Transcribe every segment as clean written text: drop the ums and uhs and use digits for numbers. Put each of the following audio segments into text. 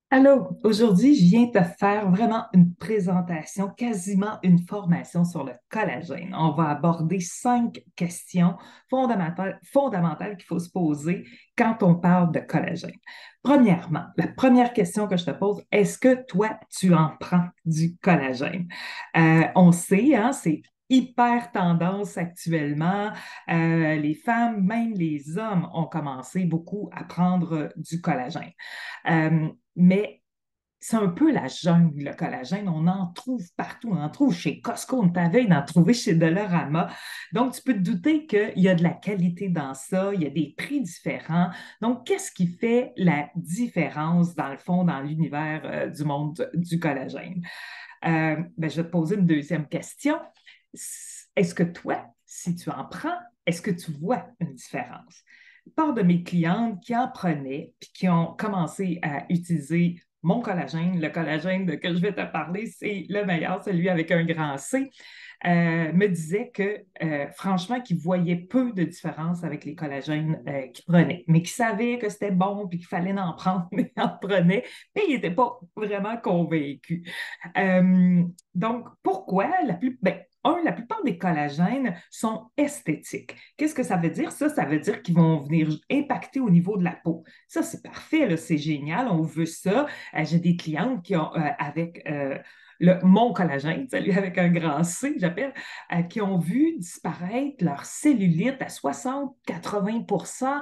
Allô, aujourd'hui, je viens te faire vraiment une présentation, quasiment une formation sur le collagène. On va aborder 5 questions fondamentales qu'il faut se poser quand on parle de collagène. Premièrement, la première question que je te pose, est-ce que toi, tu en prends du collagène? On sait, hein, c'est hyper tendance actuellement. Les femmes, même les hommes, ont commencé beaucoup à prendre du collagène. Mais c'est un peu la jungle, le collagène. On en trouve partout. On en trouve chez Costco, on t'avait d'en trouver chez Dollarama. Donc, tu peux te douter qu'il y a de la qualité dans ça, il y a des prix différents. Donc, qu'est-ce qui fait la différence, dans le fond, dans l'univers du monde du collagène? Je vais te poser une deuxième question. Est-ce que toi, si tu en prends, est-ce que tu vois une différence? Part de mes clientes qui en prenaient puis qui ont commencé à utiliser mon collagène, le collagène de que je vais te parler, c'est le meilleur, celui avec un grand C, me disaient que franchement, qu'ils voyaient peu de différence avec les collagènes qu'ils prenaient, mais qu'ils savaient que c'était bon puis qu'il fallait en prendre, mais ils en prenaient, mais ils n'étaient pas vraiment convaincus. Euh, donc, pourquoi la plupart des collagènes sont esthétiques. Qu'est-ce que ça veut dire? Ça veut dire qu'ils vont venir impacter au niveau de la peau. Ça, c'est parfait, là, c'est génial, on veut ça. J'ai des clientes qui ont, avec mon collagène, celui avec un grand C, j'appelle, qui ont vu disparaître leur cellulite à 60-80%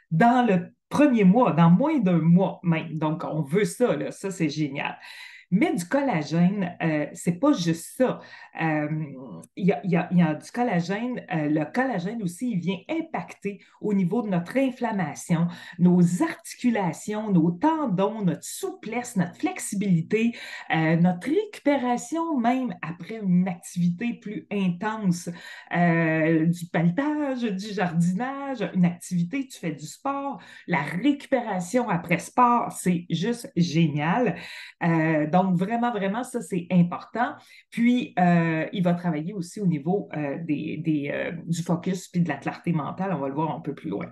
dans le premier mois, dans moins d'un mois même. Donc, on veut ça, là, ça, c'est génial. Mais du collagène, c'est pas juste ça. Euh, il y a du collagène. Le collagène aussi, il vient impacter au niveau de notre inflammation, nos articulations, nos tendons, notre souplesse, notre flexibilité, notre récupération même après une activité plus intense, du palettage, du jardinage, une activité, tu fais du sport, la récupération après sport, c'est juste génial. Donc, vraiment, vraiment, ça, c'est important. Puis, il va travailler aussi au niveau du focus puis de la clarté mentale. On va le voir un peu plus loin.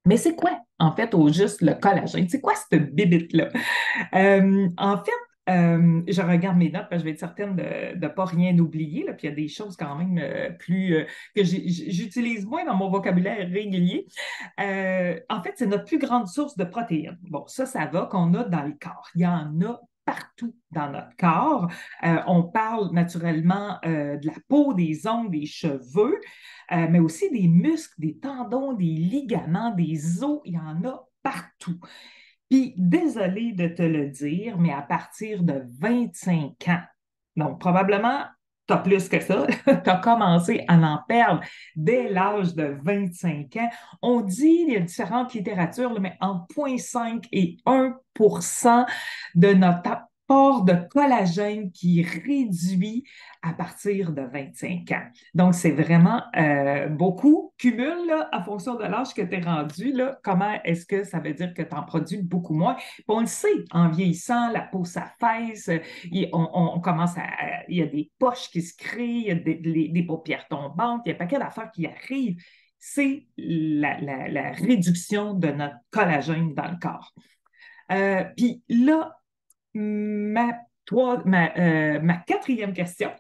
Mais c'est quoi, en fait, au juste le collagène? C'est quoi cette bibite-là? En fait, je regarde mes notes parce que je vais être certaine de ne pas rien oublier. Là, puis il y a des choses quand même que j'utilise moins dans mon vocabulaire régulier. En fait, c'est notre plus grande source de protéines. Bon, ça va qu'on a dans le corps. Il y en a partout dans notre corps. On parle naturellement de la peau, des ongles, des cheveux, mais aussi des muscles, des tendons, des ligaments, des os. Il y en a partout. Puis, désolé de te le dire, mais à partir de 25 ans, donc probablement, tu as plus que ça, tu as commencé à en perdre dès l'âge de 25 ans. On dit, il y a différentes littératures, là, mais en 0,5 et 1% de notre apport de collagène qui réduit à partir de 25 ans. Donc, c'est vraiment beaucoup. Cumule là, en fonction de l'âge que tu es rendu, là, comment est-ce que ça veut dire que tu en produis beaucoup moins? Puis on le sait, en vieillissant, la peau s'affaisse, on commence il y a des poches qui se créent, il y a des paupières tombantes, il y a un paquet d'affaires qui arrivent. C'est la réduction de notre collagène dans le corps. Puis là, ma, ma quatrième question,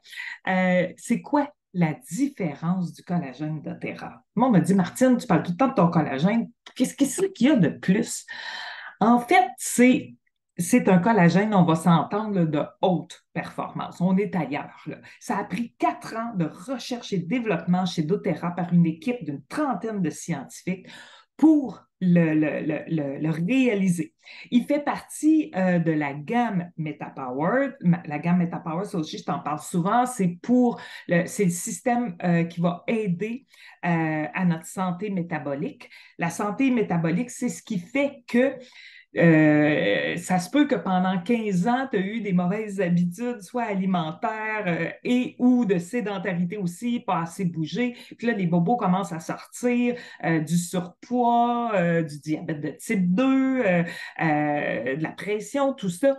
c'est quoi la différence du collagène de Terra? Moi, on m'a dit, Martine, tu parles tout le temps de ton collagène. Qu'est-ce qu'il y a de plus? En fait, c'est un collagène, on va s'entendre, là, de haute performance. On est ailleurs, là. Ça a pris 4 ans de recherche et développement chez doTERRA par une équipe d'une trentaine de scientifiques pour le réaliser. Il fait partie de la gamme MetaPower. La gamme MetaPower, ça aussi, je t'en parle souvent, c'est le système qui va aider à notre santé métabolique. La santé métabolique, c'est ce qui fait que ça se peut que pendant 15 ans, tu as eu des mauvaises habitudes, soit alimentaires et ou de sédentarité aussi, pas assez bougé. Puis là, les bobos commencent à sortir, du surpoids, du diabète de type 2, de la pression, tout ça.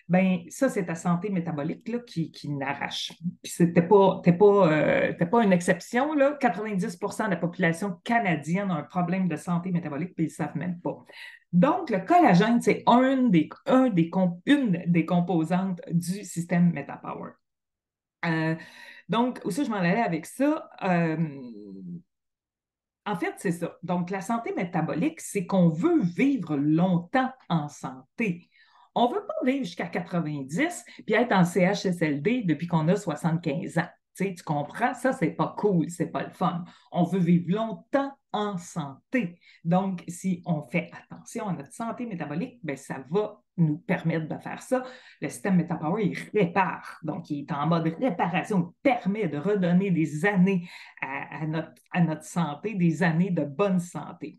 ben ça, c'est ta santé métabolique là, qui n'arrache. Puis t'es pas une exception, là. 90% de la population canadienne a un problème de santé métabolique, puis ils ne savent même pas. Donc, le collagène, c'est une des composantes du système MetaPower. Donc, aussi, je m'en allais avec ça. En fait, c'est ça. Donc, la santé métabolique, c'est qu'on veut vivre longtemps en santé. On ne veut pas vivre jusqu'à 90 puis être en CHSLD depuis qu'on a 75 ans. Tu comprends? Ça, c'est pas cool, c'est pas le fun. On veut vivre longtemps en santé. Donc, si on fait attention à notre santé métabolique, bien, ça va nous permettre de faire ça. Le système MetaPower, il répare. Donc, il est en mode réparation. Il permet de redonner des années à notre santé, des années de bonne santé.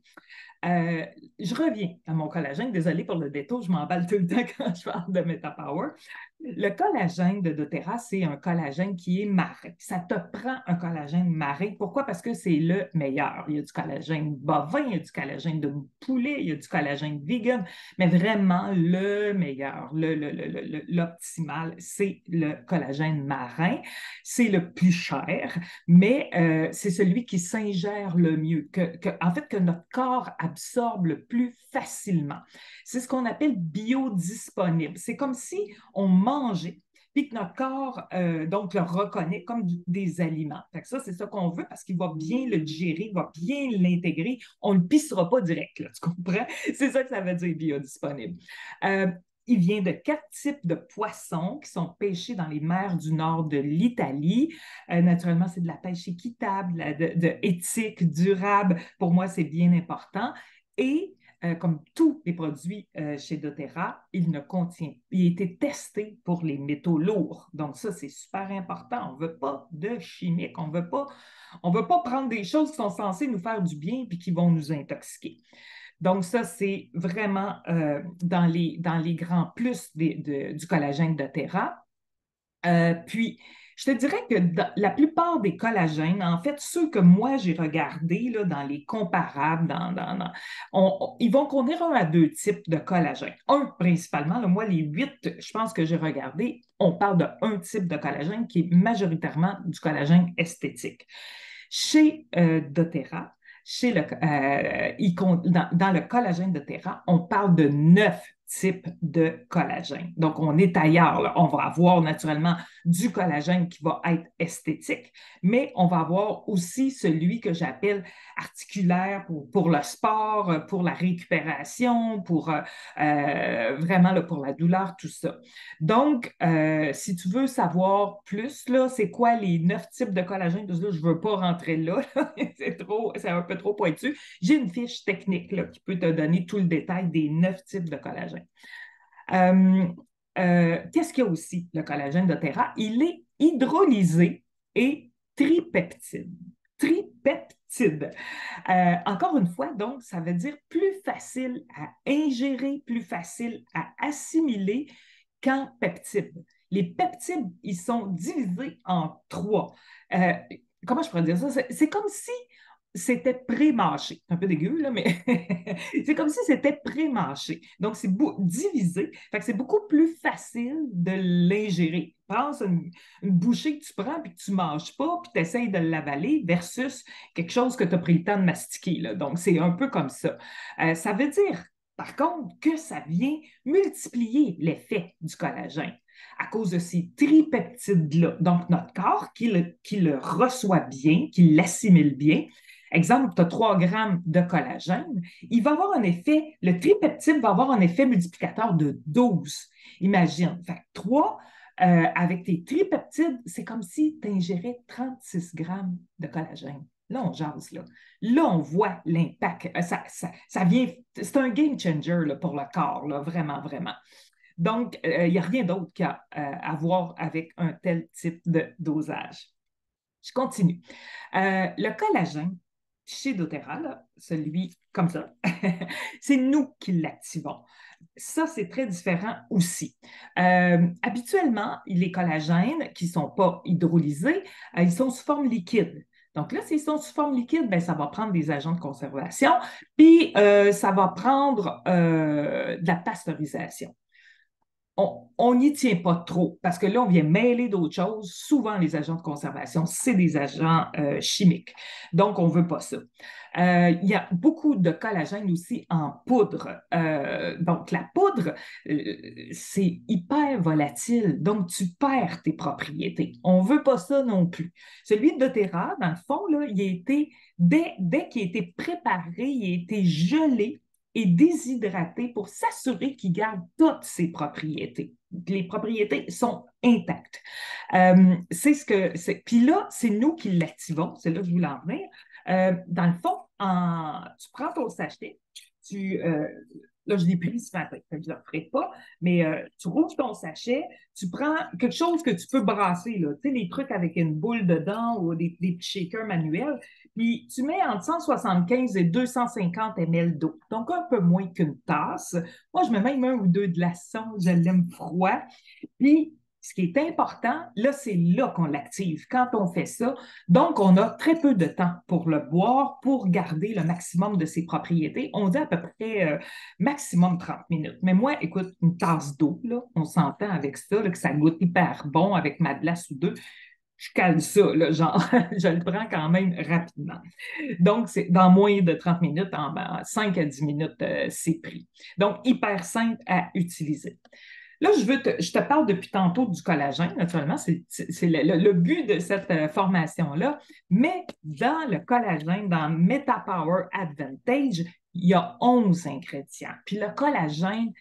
Euh, je reviens à mon collagène. Désolée pour le détour, je m'emballe tout le temps quand je parle de MetaPower. Le collagène de doTERRA, c'est un collagène qui est marin. Ça te prend un collagène marin. Pourquoi? Parce que c'est le meilleur. Il y a du collagène bovin, il y a du collagène de poulet, il y a du collagène vegan, mais vraiment le meilleur, l'optimal, c'est le collagène marin. C'est le plus cher, mais c'est celui qui s'ingère le mieux, en fait, que notre corps absorbe le plus facilement. C'est ce qu'on appelle biodisponible. C'est comme si on mangeait puis que notre corps donc le reconnaît comme des aliments. Fait que ça, c'est ça qu'on veut parce qu'il va bien le digérer, il va bien l'intégrer. On ne le pissera pas direct, là, tu comprends? C'est ça que ça veut dire biodisponible. Euh, il vient de 4 types de poissons qui sont pêchés dans les mers du nord de l'Italie. Naturellement, c'est de la pêche équitable, éthique, durable. Pour moi, c'est bien important. Et comme tous les produits chez doTERRA, il a été testé pour les métaux lourds. Donc ça, c'est super important. On ne veut pas de chimiques. On veut pas prendre des choses qui sont censées nous faire du bien puis qui vont nous intoxiquer. Donc ça, c'est vraiment dans les grands plus du collagène doTERRA. Puis, je te dirais que la plupart des collagènes, en fait, ceux que moi j'ai regardés là, dans les comparables, ils vont contenir 1 à 2 types de collagène. Un principalement, là, moi, les 8, je pense que j'ai regardé, on parle d'un type de collagène qui est majoritairement du collagène esthétique. Chez doTERRA, dans le collagène doTERRA, on parle de 9 types de collagène. Donc, on est ailleurs, là. On va avoir naturellement du collagène qui va être esthétique, mais on va avoir aussi celui que j'appelle articulaire pour le sport, pour la récupération, vraiment là, pour la douleur, tout ça. Donc, si tu veux savoir plus, là, c'est quoi les 9 types de collagène, parce que là, je ne veux pas rentrer là, c'est un peu trop pointu. J'ai une fiche technique là, qui peut te donner tout le détail des 9 types de collagène. Euh, Qu'est-ce qu'il y a aussi, le collagène doTERRA? Il est hydrolysé et tripeptide. Tripeptide. Encore une fois, donc, ça veut dire plus facile à ingérer, plus facile à assimiler qu'en peptides. Les peptides, ils sont divisés en 3. Euh, Comment je pourrais dire ça? C'est comme si c'était pré-mâché. C'est un peu dégueu, là, mais c'est comme si c'était pré-mâché. Donc, c'est divisé. Fait que c'est beaucoup plus facile de l'ingérer. Pense à une bouchée que tu prends puis que tu ne manges pas, puis tu essaies de l'avaler versus quelque chose que tu as pris le temps de mastiquer, là. Donc, c'est un peu comme ça. Ça veut dire, par contre, que ça vient multiplier l'effet du collagène à cause de ces tripeptides-là. Donc, notre corps qui le reçoit bien, qui l'assimile bien. Exemple, tu as 3 grammes de collagène, il va avoir un effet, le tripeptide va avoir un effet multiplicateur de 12. Imagine, fait 3 avec tes tripeptides, c'est comme si tu ingérais 36 grammes de collagène. Là, on jase, là. Là, on voit l'impact. Ça vient, c'est un game changer là, pour le corps, là, vraiment, vraiment. Donc, il n'y a rien d'autre qu'à voir avec un tel type de dosage. Je continue. Le collagène, chez doTERRA, là, celui comme ça, c'est nous qui l'activons. Ça, c'est très différent aussi. Habituellement, les collagènes qui ne sont pas hydrolysés, ils sont sous forme liquide. Donc là, s'ils sont sous forme liquide, ben, ça va prendre des agents de conservation, puis ça va prendre de la pasteurisation. on n'y tient pas trop parce que là, on vient mêler d'autres choses. Souvent, les agents de conservation, c'est des agents chimiques. Donc, on ne veut pas ça. Il y a beaucoup de collagène aussi en poudre. Donc, la poudre, c'est hyper volatile. Donc, tu perds tes propriétés. On ne veut pas ça non plus. Celui de doTERRA, dans le fond, là, il a été, dès qu'il a été préparé, il a été gelé et déshydraté pour s'assurer qu'il garde toutes ses propriétés. Les propriétés sont intactes. C'est ce que c'est. Puis là, c'est nous qui l'activons. C'est là que je voulais en venir. Dans le fond, tu prends ton sachet, là, je l'ai pris ce matin, je ne le ferai pas, mais tu rouvres ton sachet, tu prends quelque chose que tu peux brasser, là, tu sais, les trucs avec une boule dedans ou des petits shakers manuels, puis tu mets entre 175 et 250 ml d'eau, donc un peu moins qu'une tasse. Moi, je mets même un ou deux glaçons, je l'aime froid. Puis, ce qui est important, là, c'est là qu'on l'active quand on fait ça. Donc, on a très peu de temps pour le boire, pour garder le maximum de ses propriétés. On dit à peu près maximum 30 minutes. Mais moi, écoute, une tasse d'eau, là, on s'entend avec ça, là, que ça goûte hyper bon avec ma glace ou deux. Je cale ça, là, genre, je le prends quand même rapidement. Donc, c'est dans moins de 30 minutes, en 5 à 10 minutes, c'est pris. Donc, hyper simple à utiliser. Là, je te parle depuis tantôt du collagène, naturellement, c'est le but de cette formation-là, mais dans le collagène, dans MetaPower Advantage, il y a 11 ingrédients. Puis le collagène,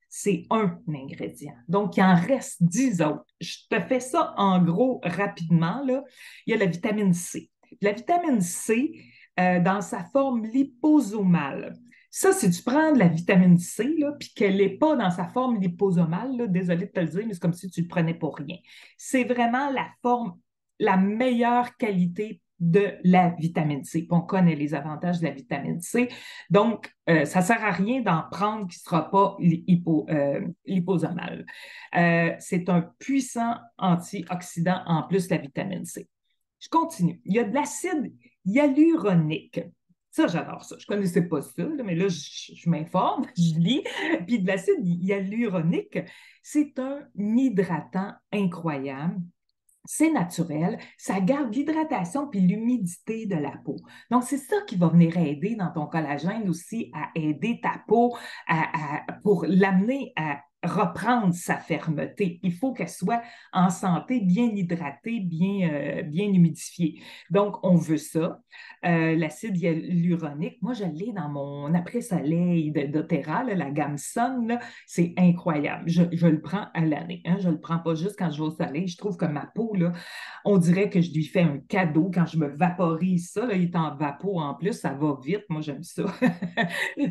c'est un ingrédient. Donc, il en reste 10 autres. Je te fais ça en gros rapidement, là. Il y a la vitamine C. La vitamine C, dans sa forme liposomale, ça, si tu prends de la vitamine C, là, puis qu'elle n'est pas dans sa forme liposomale, là, désolé de te le dire, mais c'est comme si tu le prenais pour rien. C'est vraiment la forme, la meilleure qualité de la vitamine C. Puis on connaît les avantages de la vitamine C. Donc, ça ne sert à rien d'en prendre qui ne sera pas liposomal. C'est un puissant antioxydant en plus, la vitamine C. Je continue. Il y a de l'acide hyaluronique. Ça, j'adore ça. Je ne connaissais pas ça, là, mais là, je m'informe, je lis. Puis de l'acide hyaluronique, c'est un hydratant incroyable. C'est naturel, ça garde l'hydratation puis l'humidité de la peau. Donc, c'est ça qui va venir aider dans ton collagène aussi à aider ta peau pour l'amener à reprendre sa fermeté. Il faut qu'elle soit en santé, bien hydratée, bien humidifiée. Donc, on veut ça. L'acide hyaluronique, moi, je l'ai dans mon après-soleil de doTERRA, là, la gamme Sun, là, c'est incroyable. Je le prends à l'année. Hein? Je ne le prends pas juste quand je vais au soleil. Je trouve que ma peau, là, on dirait que je lui fais un cadeau quand je me vaporise ça. Là, il est en vapo en plus, ça va vite. Moi, j'aime ça.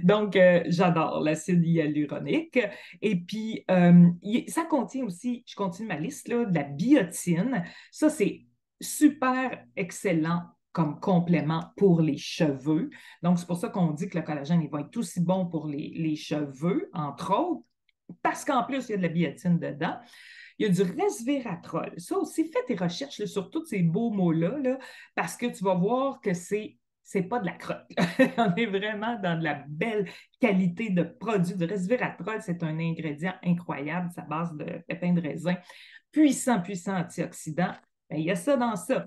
Donc, j'adore l'acide hyaluronique. Et puis, ça contient aussi, je continue ma liste, là, de la biotine. Ça, c'est super excellent comme complément pour les cheveux. Donc, c'est pour ça qu'on dit que le collagène, il va être aussi bon pour les cheveux, entre autres, parce qu'en plus, il y a de la biotine dedans. Il y a du resveratrol. Ça aussi, fais tes recherches là, sur tous ces beaux mots-là, là, parce que tu vas voir que c'est pas de la crotte. On est vraiment dans de la belle qualité de produit. Du resveratrol, c'est un ingrédient incroyable, c'est à base de pépins de raisin. Puissant, puissant antioxydant. Ben, il y a ça dans ça.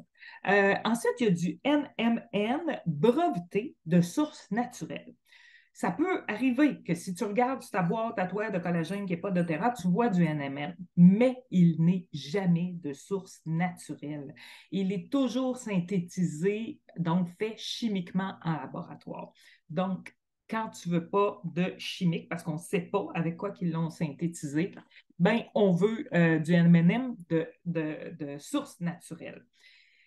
Ensuite, il y a du NMN breveté de source naturelle. Ça peut arriver que si tu regardes ta boîte à toi de collagène qui n'est pas de doTERRA, tu vois du NMN, mais il n'est jamais de source naturelle. Il est toujours synthétisé, donc fait chimiquement en laboratoire. Donc, quand tu ne veux pas de chimique, parce qu'on ne sait pas avec quoi ils l'ont synthétisé, ben, on veut du NMN de source naturelle.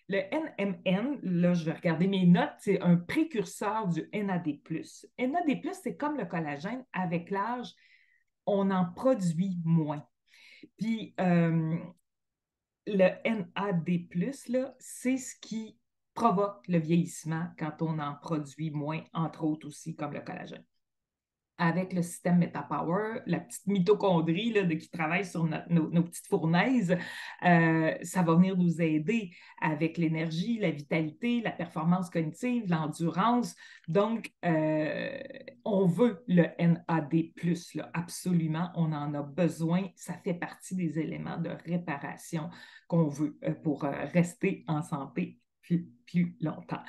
Le NMN, là, je vais regarder mes notes, c'est un précurseur du NAD+. NAD+, c'est comme le collagène. Avec l'âge, on en produit moins. Puis, le NAD+, là, c'est ce qui provoque le vieillissement quand on en produit moins, entre autres aussi, comme le collagène. avec le système MetaPower, la petite mitochondrie là, qui travaille sur nos petites fournaises, ça va venir nous aider avec l'énergie, la vitalité, la performance cognitive, l'endurance. Donc, on veut le NAD+, là, absolument, on en a besoin. Ça fait partie des éléments de réparation qu'on veut pour rester en santé plus longtemps.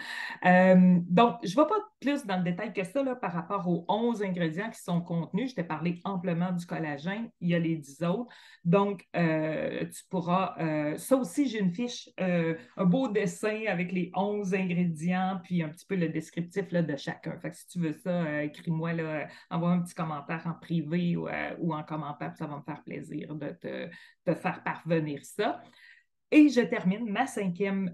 Donc, je ne vais pas plus dans le détail que ça là, par rapport aux 11 ingrédients qui sont contenus. Je t'ai parlé amplement du collagène. Il y a les 10 autres. Donc, tu pourras... ça aussi, j'ai une fiche, un beau dessin avec les 11 ingrédients, puis un petit peu le descriptif là, de chacun. Fait que si tu veux ça, écris-moi, là, envoie un petit commentaire en privé ou en commentaire, ça va me faire plaisir de te faire parvenir ça. Et je termine ma cinquième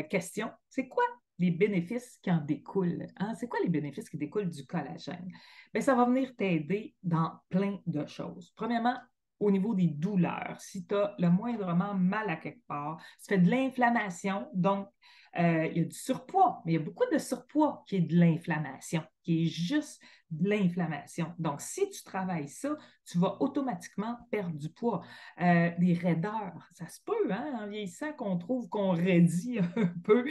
question. C'est quoi les bénéfices qui en découlent? Hein? C'est quoi les bénéfices qui découlent du collagène? Bien, ça va venir t'aider dans plein de choses. Premièrement, au niveau des douleurs, si tu as le moindrement mal à quelque part, ça fait de l'inflammation, donc il y a du surpoids, mais il y a beaucoup de surpoids qui est de l'inflammation, qui est juste de l'inflammation. Donc, si tu travailles ça, tu vas automatiquement perdre du poids. Des raideurs, ça se peut, hein, en vieillissant, qu'on trouve qu'on raidit un peu.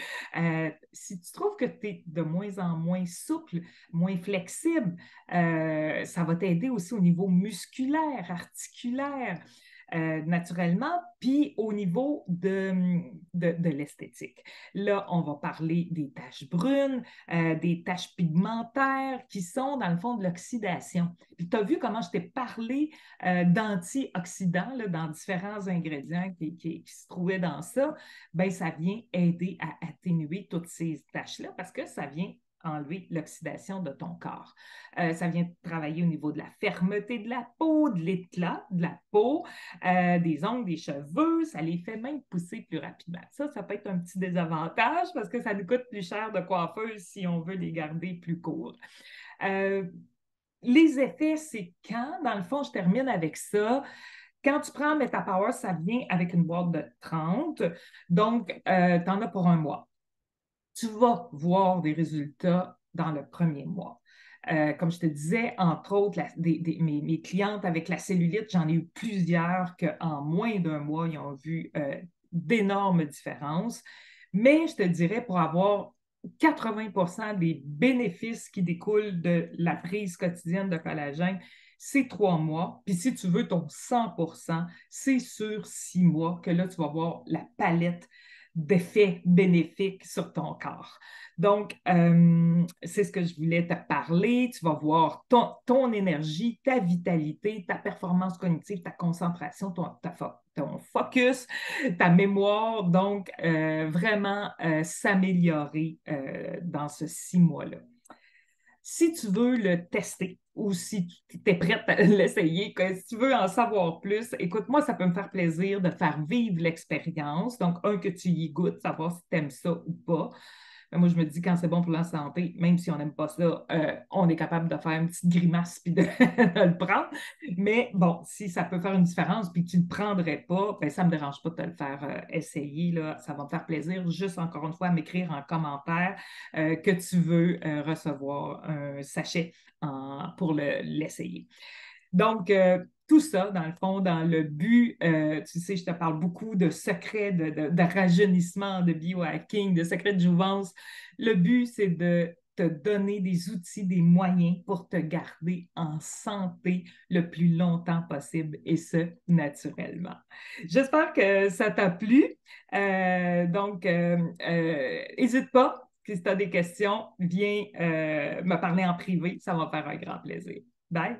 Si tu trouves que tu es de moins en moins souple, moins flexible, ça va t'aider aussi au niveau musculaire, articulaire. Naturellement, puis au niveau de l'esthétique. Là, on va parler des taches brunes, des taches pigmentaires qui sont dans le fond de l'oxydation. Puis tu as vu comment je t'ai parlé d'antioxydants là, dans différents ingrédients qui se trouvaient dans ça. Bien, ça vient aider à atténuer toutes ces taches-là parce que ça vient enlever l'oxydation de ton corps. Ça vient travailler au niveau de la fermeté de la peau, de l'éclat de la peau, des ongles, des cheveux, ça les fait même pousser plus rapidement. Ça peut être un petit désavantage parce que ça nous coûte plus cher de coiffeuse si on veut les garder plus courts. Les effets, c'est quand, dans le fond, je termine avec ça. Quand tu prends MetaPower, ça vient avec une boîte de 30. Donc, tu en as pour un mois. Tu vas voir des résultats dans le premier mois. Comme je te disais, entre autres, mes clientes avec la cellulite, j'en ai eu plusieurs qu'en moins d'un mois, ils ont vu d'énormes différences. Mais je te dirais, pour avoir 80% des bénéfices qui découlent de la prise quotidienne de collagène, c'est 3 mois. Puis si tu veux ton 100%, c'est sur 6 mois que là, tu vas voir la palette d'effets bénéfiques sur ton corps. Donc, c'est ce que je voulais te parler. Tu vas voir ton énergie, ta vitalité, ta performance cognitive, ta concentration, ton focus, ta mémoire. Donc, vraiment s'améliorer dans ce 6 mois-là. Si tu veux le tester ou si tu es prête à l'essayer, si tu veux en savoir plus, écoute, moi, ça peut me faire plaisir de faire vivre l'expérience. Donc, que tu y goûtes, savoir si tu aimes ça ou pas. Mais moi, je me dis, quand c'est bon pour la santé, même si on n'aime pas ça, on est capable de faire une petite grimace puis de, de le prendre. Mais bon, si ça peut faire une différence puis que tu ne le prendrais pas, ben, ça ne me dérange pas de te le faire essayer. Là. Ça va me faire plaisir, juste encore une fois, à m'écrire en commentaire que tu veux recevoir un sachet pour l'essayer. Donc, tout ça, dans le fond, dans le but, tu sais, je te parle beaucoup de secrets de rajeunissement, de biohacking, de secrets de jouvence. Le but, c'est de te donner des outils, des moyens pour te garder en santé le plus longtemps possible et ce, naturellement. J'espère que ça t'a plu. Donc, n'hésite pas. Si tu as des questions, viens me parler en privé. Ça va me faire un grand plaisir. Bye!